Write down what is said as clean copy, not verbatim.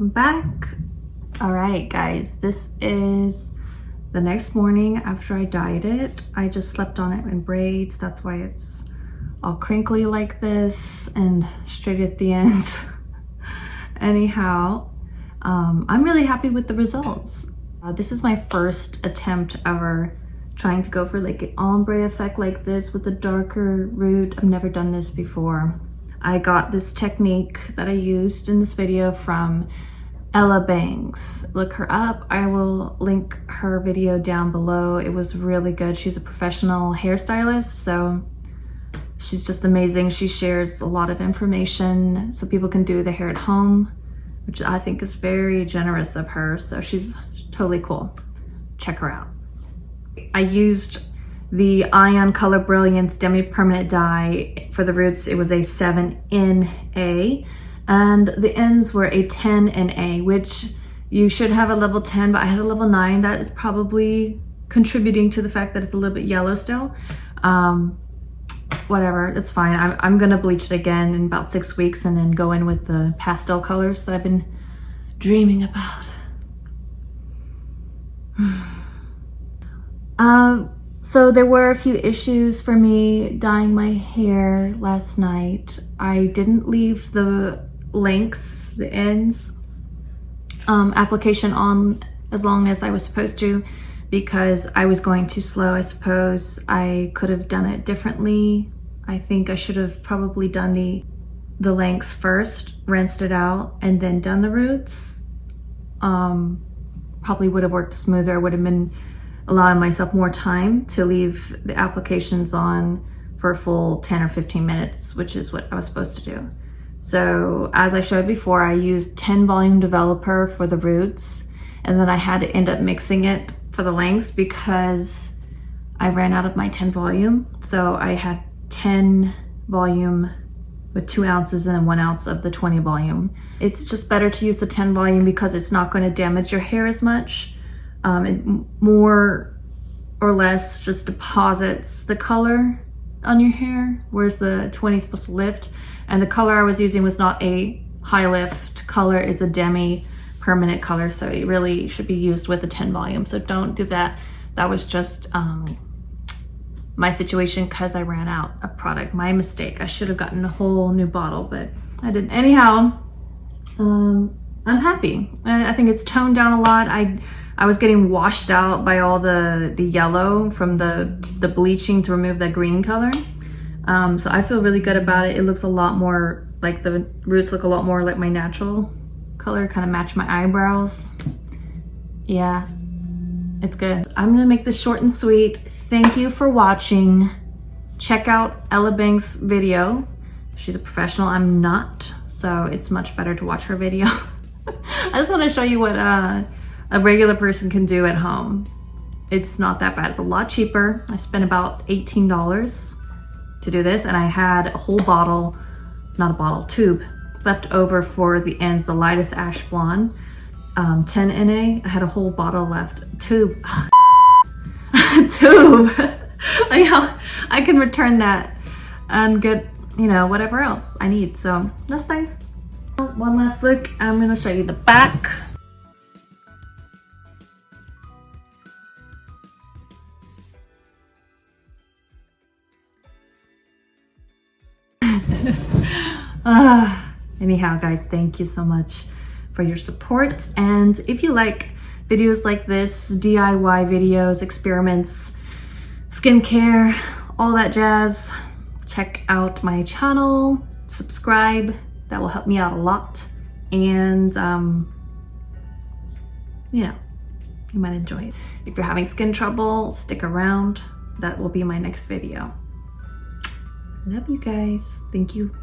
welcome back. All right guys, this is the next morning after I dyed it. I just slept on it in braids, that's why it's all crinkly like this and straight at the ends. Anyhow, I'm really happy with the results. This is my first attempt ever trying to go for like an ombre effect like this with a darker root. I've never done this before. I got this technique that I used in this video from Ella Bangs. Look her up. I will link her video down below. It was really good. She's a professional hairstylist, so she's just amazing. She shares a lot of information so people can do their hair at home, which I think is very generous of her. So she's totally cool. Check her out. I used the Ion Color Brilliance Demi Permanent Dye for the roots. It was a 7NA and the ends were a 10NA, which you should have a level 10, but I had a level 9. That is probably contributing to the fact that it's a little bit yellow still. Whatever, it's fine. I'm gonna bleach it again in about 6 weeks and then go in with the pastel colors that I've been dreaming about. So there were a few issues for me dyeing my hair last night. I didn't leave the lengths, the ends, application on as long as I was supposed to because I was going too slow. I suppose I could have done it differently. I think I should have probably done the lengths first, rinsed it out, and then done the roots. Probably would have worked smoother. I would have been allowing myself more time to leave the applications on for a full 10 or 15 minutes, which is what I was supposed to do. So as I showed before, I used 10 volume developer for the roots, and then I had to end up mixing it for the lengths because I ran out of my 10 volume. So I had 10 volume with 2 ounces and then 1 ounce of the 20 volume. It's just better to use the 10 volume because it's not going to damage your hair as much. It more or less just deposits the color on your hair, whereas the 20 is supposed to lift. And the color I was using was not a high lift color, it's a Demi permanent color, so it really should be used with the 10 volume. So don't do that. That was just my situation because I ran out of product. My mistake. I should have gotten a whole new bottle, but I didn't. Anyhow, I'm happy. I think it's toned down a lot. I was getting washed out by all the yellow from the bleaching to remove that green color. So I feel really good about it. It looks a lot more like the roots look a lot more like my natural color, kind of match my eyebrows. Yeah, it's good. I'm gonna make this short and sweet. Thank you for watching. Check out Ella Banks' video. She's a professional, I'm not, so it's much better to watch her video. I just want to show you what a regular person can do at home. It's not that bad. It's a lot cheaper. I spent about $18 to do this, and I had a whole bottle, not a bottle, tube left over for the ends, the lightest ash blonde, 10NA. I had a whole bottle left. Tube. Tube. I can return that and get, you know, whatever else I need. So that's nice. One last look. I'm gonna show you the back. Anyhow guys, thank you so much for your support, and if you like videos like this, DIY videos, experiments, skincare, all that jazz, check out my channel, subscribe. That will help me out a lot, and you know, you might enjoy it. If you're having skin trouble, stick around. That will be my next video. Love you guys. Thank you.